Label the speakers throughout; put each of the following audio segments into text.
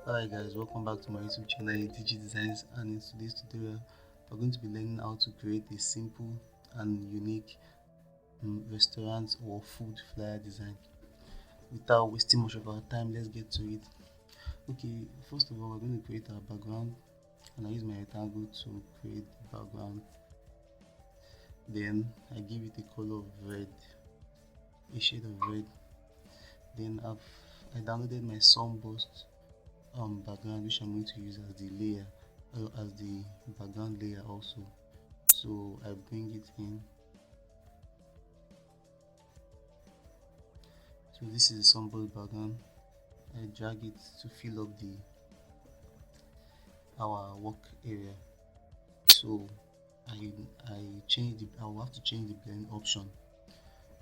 Speaker 1: Hi guys, welcome back to my YouTube channel Digi Designs, and in today's tutorial we're going to be learning how to create a simple and unique restaurant or food flyer design. Without wasting much of our time, let's get to it. Okay, first of all we're going to create our background, and I use my rectangle to create the background. Then I give it a color of red, a shade of red. Then I downloaded my Sunburst background, which I'm going to use as the layer, as the background layer also. So I bring it in. So this is the Sunburst background. I drag it to fill up the our work area. So I change the I will have to change the blend option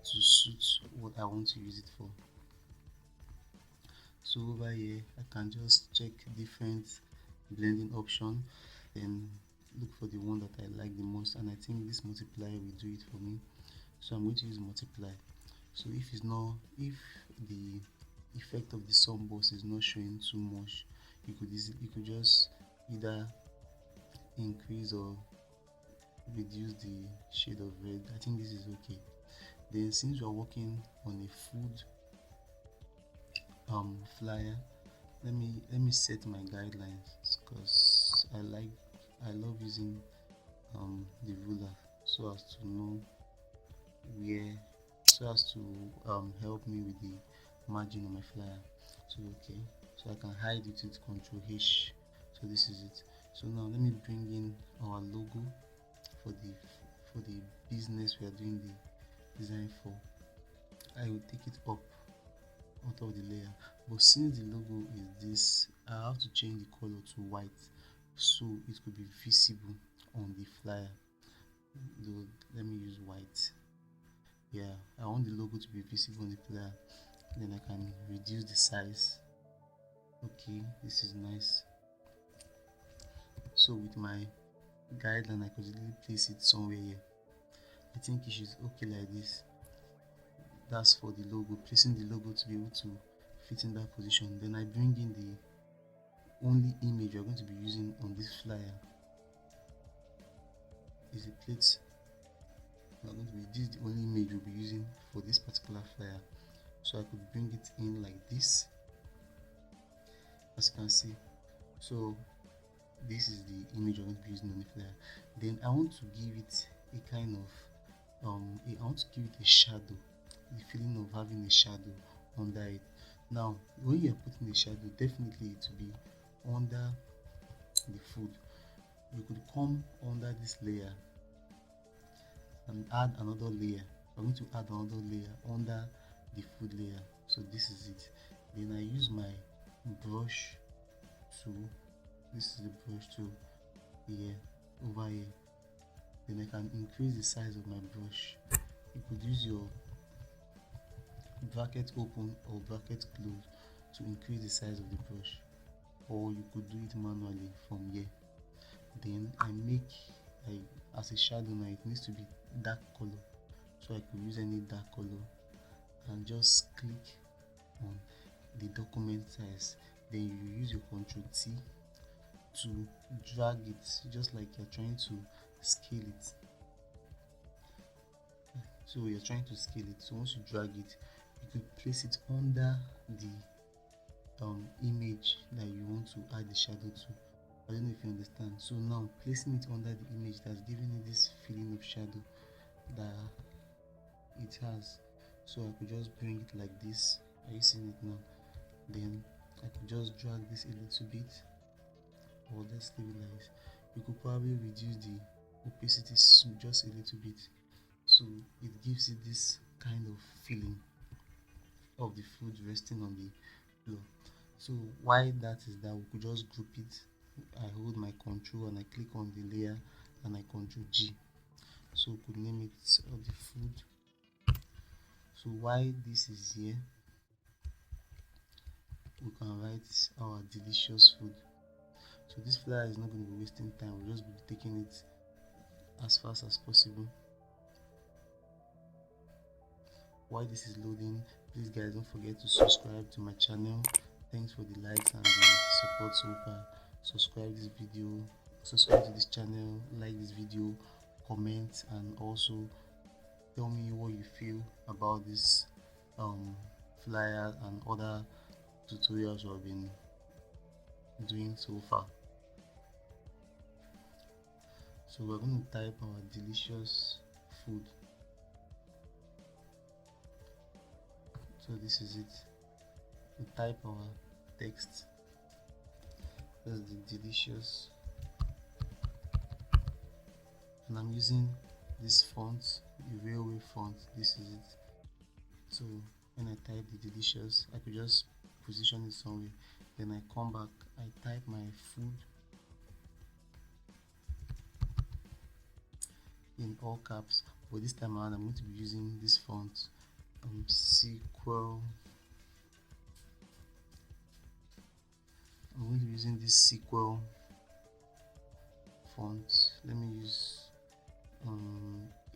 Speaker 1: to suit what I want to use it for. So over here I can just check different blending option, then look for the one that I like the most, and I think this multiply will do it for me. So I'm going to use multiply. So if the effect of the sunburst is not showing too much, you could just either increase or reduce the shade of red. I think this is okay. Then since we are working on a food flyer, let me set my guidelines, because I love using the ruler so as to know where so as to help me with the margin on my flyer. So okay, so I can hide it with Control H. So this is it. So now let me bring in our logo for the business we are doing the design for. I will take it up on top of the layer, but since the logo is this, I have to change the color to white so it could be visible on the flyer. Though, let me use white. Yeah, I want the logo to be visible on the flyer. Then I can reduce the size. Okay, this is nice. So with my guideline I could easily place it somewhere here. I think it should okay like this. That's for the logo, placing the logo to be able to fit in that position. Then I bring in the only image we're going to be using on this flyer is a plate. We're going to be This is the only image we'll be using for this particular flyer. So I could bring it in like this, as you can see. So this is the image I'm going to be using on the flyer. Then I want to give it a kind of I want to give it a shadow, the feeling of having a shadow under it. Now when you're putting the shadow, definitely it will be under the food. You could come under this layer and add another layer. I'm going to add another layer under the food layer. So this is it. Then I use my brush tool. This is the brush tool here, over here. Then I can increase the size of my brush. You could use your bracket open or bracket close to increase the size of the brush, or you could do it manually from here. Then as a shadow now, it needs to be dark color, so I could use any dark color and just click on the document size. Then you use your Ctrl T to drag it, just like you're trying to scale it. So you're trying to scale it. So once you drag it, you could place it under the image that you want to add the shadow to. I don't know if you understand. So now placing it under the image, that's giving it this feeling of shadow that it has. So I could just bring it like this. Are you seeing it now? Then I could just drag this a little bit, or let's leave it like this. You could probably reduce the opacity just a little bit, so it gives it this kind of feeling of the food resting on the floor. So why that is that we could just group it. I hold my control and I click on the layer and I control G. So we could name it the food. So why this is here, we can write our delicious food. So this flyer is not going to be wasting time, we'll just be taking it as fast as possible. While this is loading, please guys don't forget to subscribe to my channel. Thanks for the likes and the support. support so far. Subscribe this video, subscribe to this channel, like this video, comment, and also tell me what you feel about this flyer and other tutorials we've been doing so far. So we're going to type our delicious food. So this is it. We type our text. That's the delicious, and I'm using this font, the railway font. This is it. So when I type the delicious, I could just position it somewhere. Then I come back, I type my food in all caps, but this time around I'm going to be using this font, Sequel. I'm going to be using this Sequel font. Let me use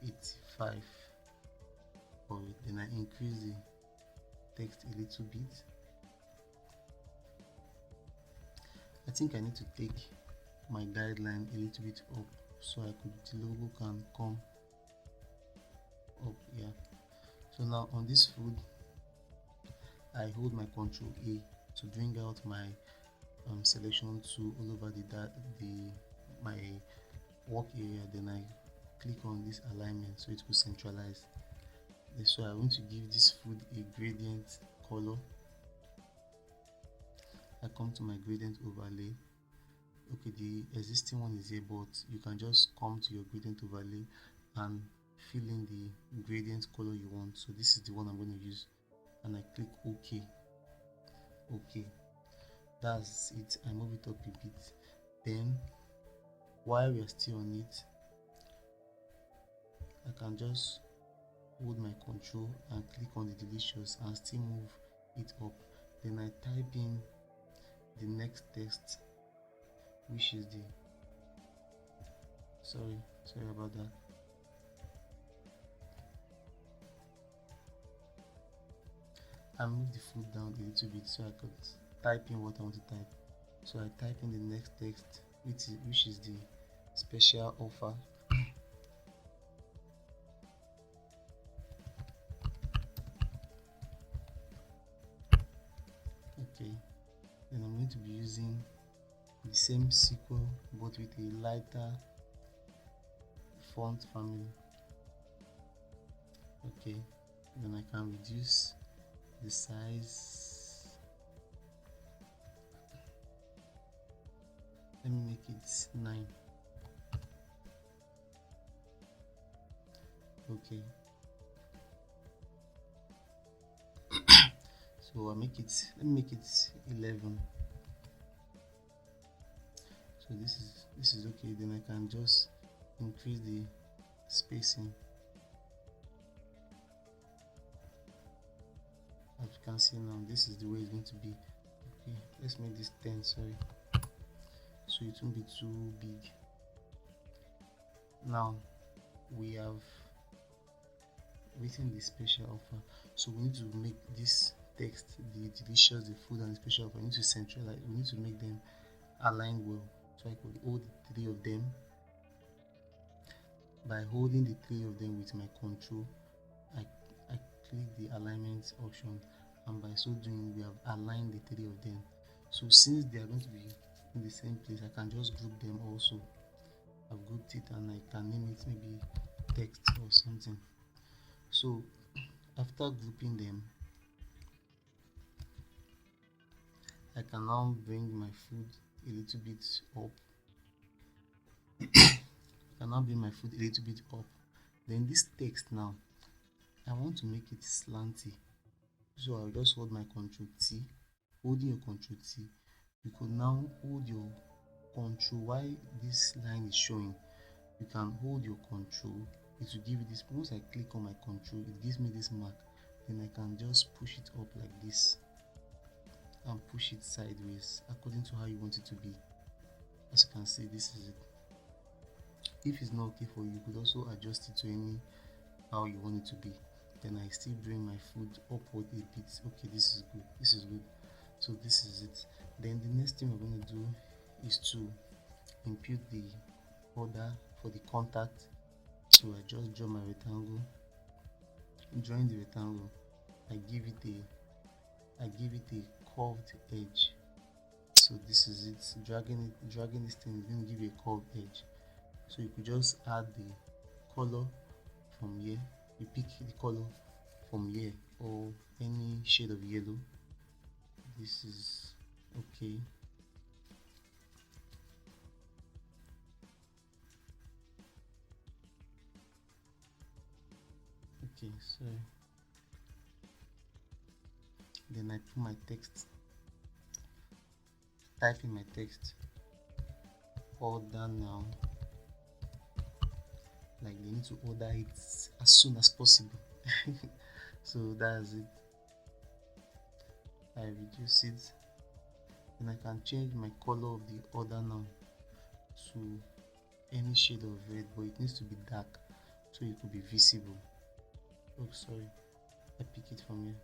Speaker 1: 85 for it. Then I increase the text a little bit. I think I need to take my guideline a little bit up so the logo can come up. Yeah. So now on this food, I hold my Ctrl A to bring out my selection tool all over my work area. Then I click on this alignment so it will centralize. So I want to give this food a gradient color. I come to my gradient overlay. Okay, the existing one is here, but you can just come to your gradient overlay and fill in the gradient color you want. So this is the one I'm going to use, and I click OK. Okay, that's it. I move it up a bit. Then while we are still on it, I can just hold my control and click on the delicious and still move it up. Then I type in the next text, which is the sorry about that. I move the food down a little bit so I could type in what I want to type. So I type in the next text, which is the special offer. Okay, then I'm going to be using the same Sequel but with a lighter font family. Okay, then I can reduce the size. Let me make it 9. Okay. So let me make it 11. So this is okay. Then I can just increase the spacing. As you can see now, this is the way it's going to be. Okay, let's make this 10, sorry, so it won't be too big. Now we have written the special offer, so we need to make this text, the delicious, the food, and the special offer, we need to centralize. We need to make them align well. So I could hold the 3 of them. By holding the 3 of them with my control, I click the alignment option, and by so doing we have aligned the 3 of them. So since they are going to be in the same place, I can just group them also. I've grouped it and I can name it maybe text or something. So after grouping them, I can now bring my food a little bit up. Then this text now, I want to make it slanty. So I'll just hold my Ctrl T. Holding your Ctrl T, you could now hold your Control while this line is showing. You can hold your Control. It will give you this. Once I click on my Control, it gives me this mark. Then I can just push it up like this and push it sideways according to how you want it to be. As you can see, this is it. If it's not okay for you, you could also adjust it to any how you want it to be. Then I still bring my food upward a bit. Okay, this is good. So this is it. Then the next thing we're going to do is to impute the order for the contact. So I just draw my rectangle. Drawing the rectangle, I give it a curved edge. So this is it. Dragging this thing is going to give you a curved edge. So you could just add the color from here. You pick the color from here or any shade of yellow. This is okay. Okay, so then I put my text, type in my text, order now. Like they need to order it as soon as possible. So that's it. I reduce it, and I can change my color of the order now to any shade of red, but it needs to be dark so it could be visible. Oh, sorry, I pick it from here.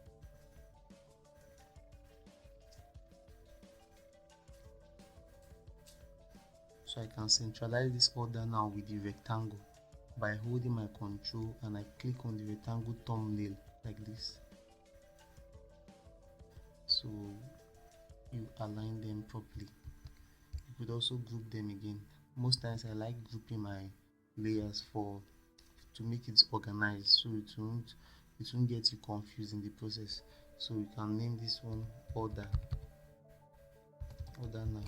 Speaker 1: So I can centralize this order now with the rectangle by holding my control and I click on the rectangle thumbnail like this. So you align them properly. You could also group them again. Most times I like grouping my layers to make it organized, so it won't get you confused in the process. So you can name this one order now.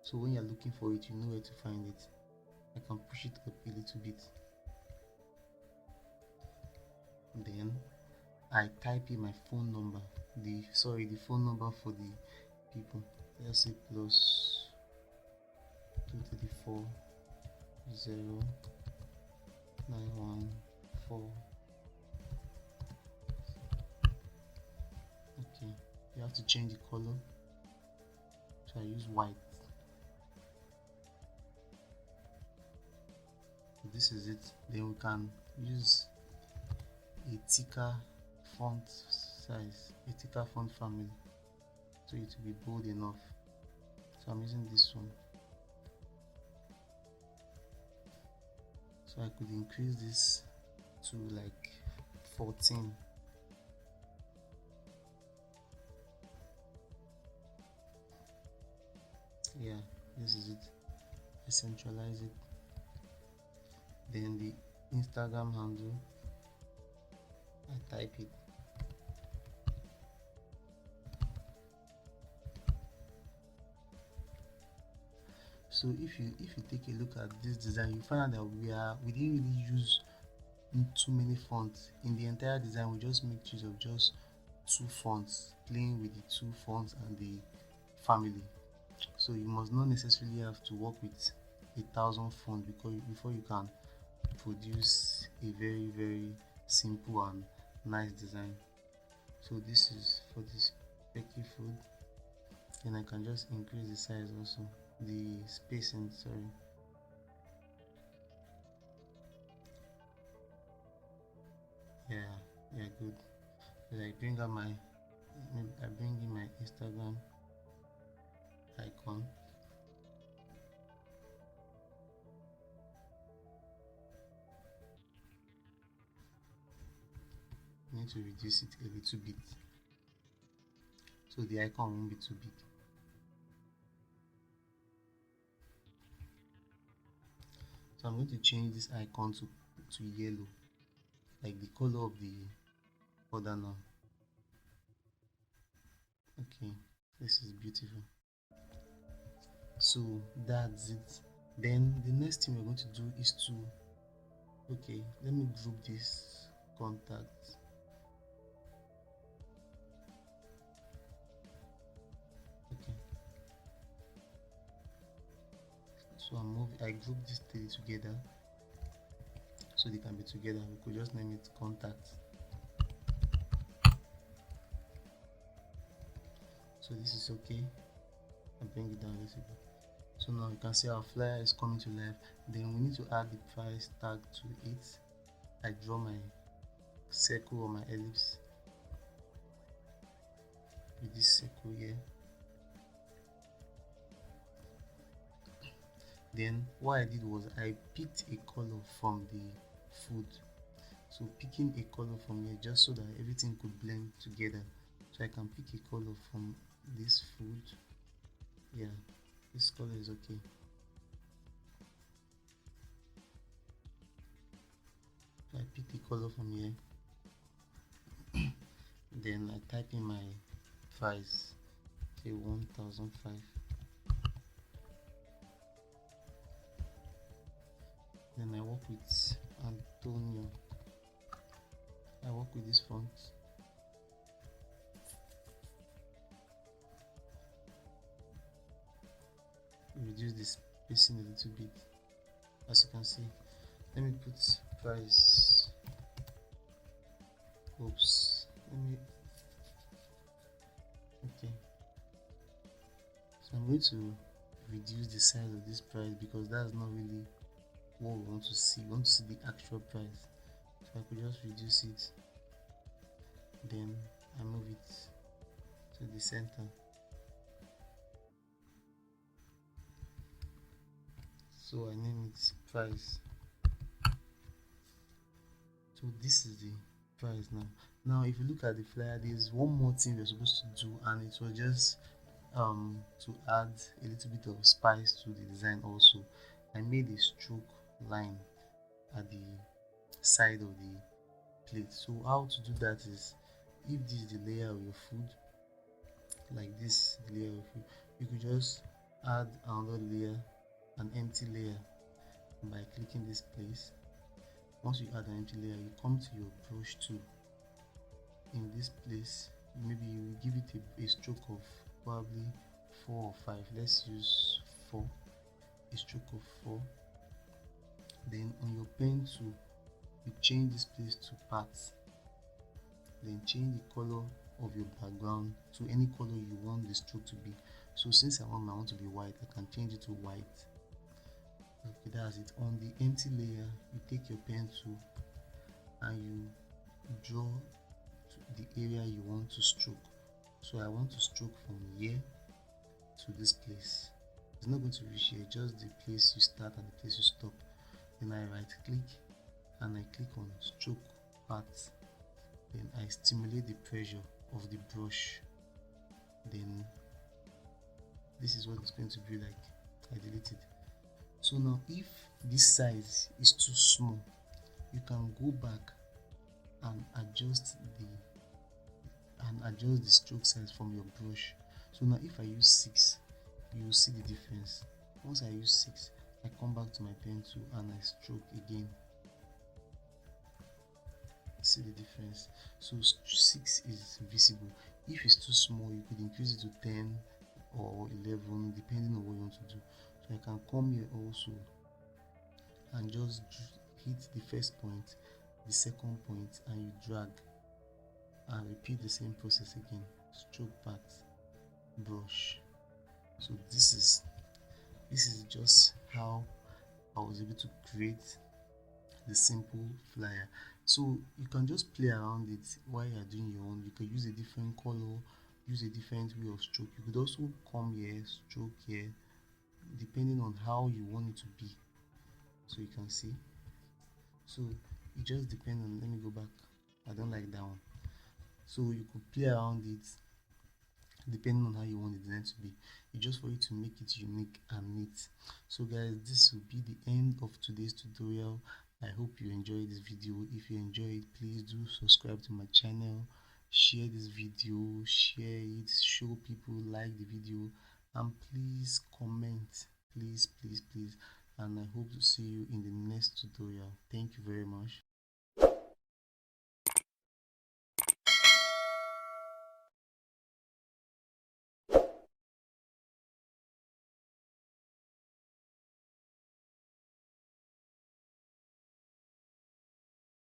Speaker 1: So when you're looking for it, you know where to find it. I can push it up a little bit. Then I type in my phone number. The phone number for the people. Let's say plus 234 0 914. Okay, you have to change the color. So I use white. So this is it. Then we can use a thicker font size, a thicker font family, so it will be bold enough. So I'm using this one. So I could increase this to like 14. Yeah, this is it. I centralize it. Then the Instagram handle, I type it. So if you take a look at this design, you find out that we didn't really use too many fonts in the entire design. We just make use of just two fonts, playing with the two fonts and the family. So you must not necessarily have to work with 1,000 fonts before you can produce a very simple and nice design. So this is for this Becky food. Then I can just increase the size also, the spacing, sorry. Yeah, good. So I bring in my Instagram icon. I need to reduce it a little bit so the icon won't be too big. So I'm going to change this icon to yellow, like the color of the order now. Okay, this is beautiful. So that's it. Then the next thing we're going to do is okay, let me group this contact. Okay, so I group these three together so they can be together. We could just name it contact. So this is okay. I bring it down a little bit. So now you can see our flyer is coming to life. Then we need to add the price tag to it. I draw my circle or my ellipse. with this circle here. Then what I did was I picked a color from the food. So picking a color from here just so that everything could blend together. So I can pick a color from this food. Yeah, this color is okay. So I pick the color from here. Then I type in my price, say 1005. Then I work with Antonio. I work with this font. Reduce the spacing a little bit. As you can see, let me put price. Oops, let me. Okay, so I'm going to reduce the size of this price because that's not really what we want to see. We want to see the actual price. So I could just reduce it, then I move it to the center. So I name it price. So this is the price now. Now if you look at the flyer, there's one more thing we're supposed to do, and it was just to add a little bit of spice to the design. Also, I made a stroke line at the side of the plate. So how to do that is, if this is the layer of your food, like this the layer of food, you could just add another layer, an empty layer, by clicking this place. Once you add an empty layer, you come to your brush tool. In this place, maybe you give it a stroke of probably 4 or 5. Let's use 4, a stroke of 4. Then on your pen tool, you change this place to path. Then change the color of your background to any color you want the stroke to be. So since I want my one to be white, I can change it to white. Okay, that's it. On the empty layer, you take your pen tool and you draw the area you want to stroke. So I want to stroke from here to this place. It's not going to reach here, just the place you start and the place you stop. Then I right click and I click on stroke path. Then I stimulate the pressure of the brush. Then this is what it's going to be like. I delete it. So now if this size is too small, you can go back and adjust the stroke size from your brush. So now if I use 6, you will see the difference. Once I use 6, I come back to my pen tool and I stroke again. See the difference. So 6 is visible. If it's too small, you could increase it to 10 or 11 depending on what you want to do. So I can come here also and just hit the first point, the second point, and you drag and repeat the same process again. Stroke path, brush. So this is just how I was able to create the simple flyer. So you can just play around it while you are doing your own. You can use a different color, use a different way of stroke. You could also come here, stroke here, depending on how you want it to be. So you can see. So it just depends on, let me go back. I don't like that one. So you could play around it depending on how you want the design to be. It's just for you to make it unique and neat. So guys, this will be the end of today's tutorial. I hope you enjoyed this video. If you enjoyed it, please do subscribe to my channel, share this video, share it, show people like the video, and please comment, please, and I hope to see you in the next tutorial. Thank you very much.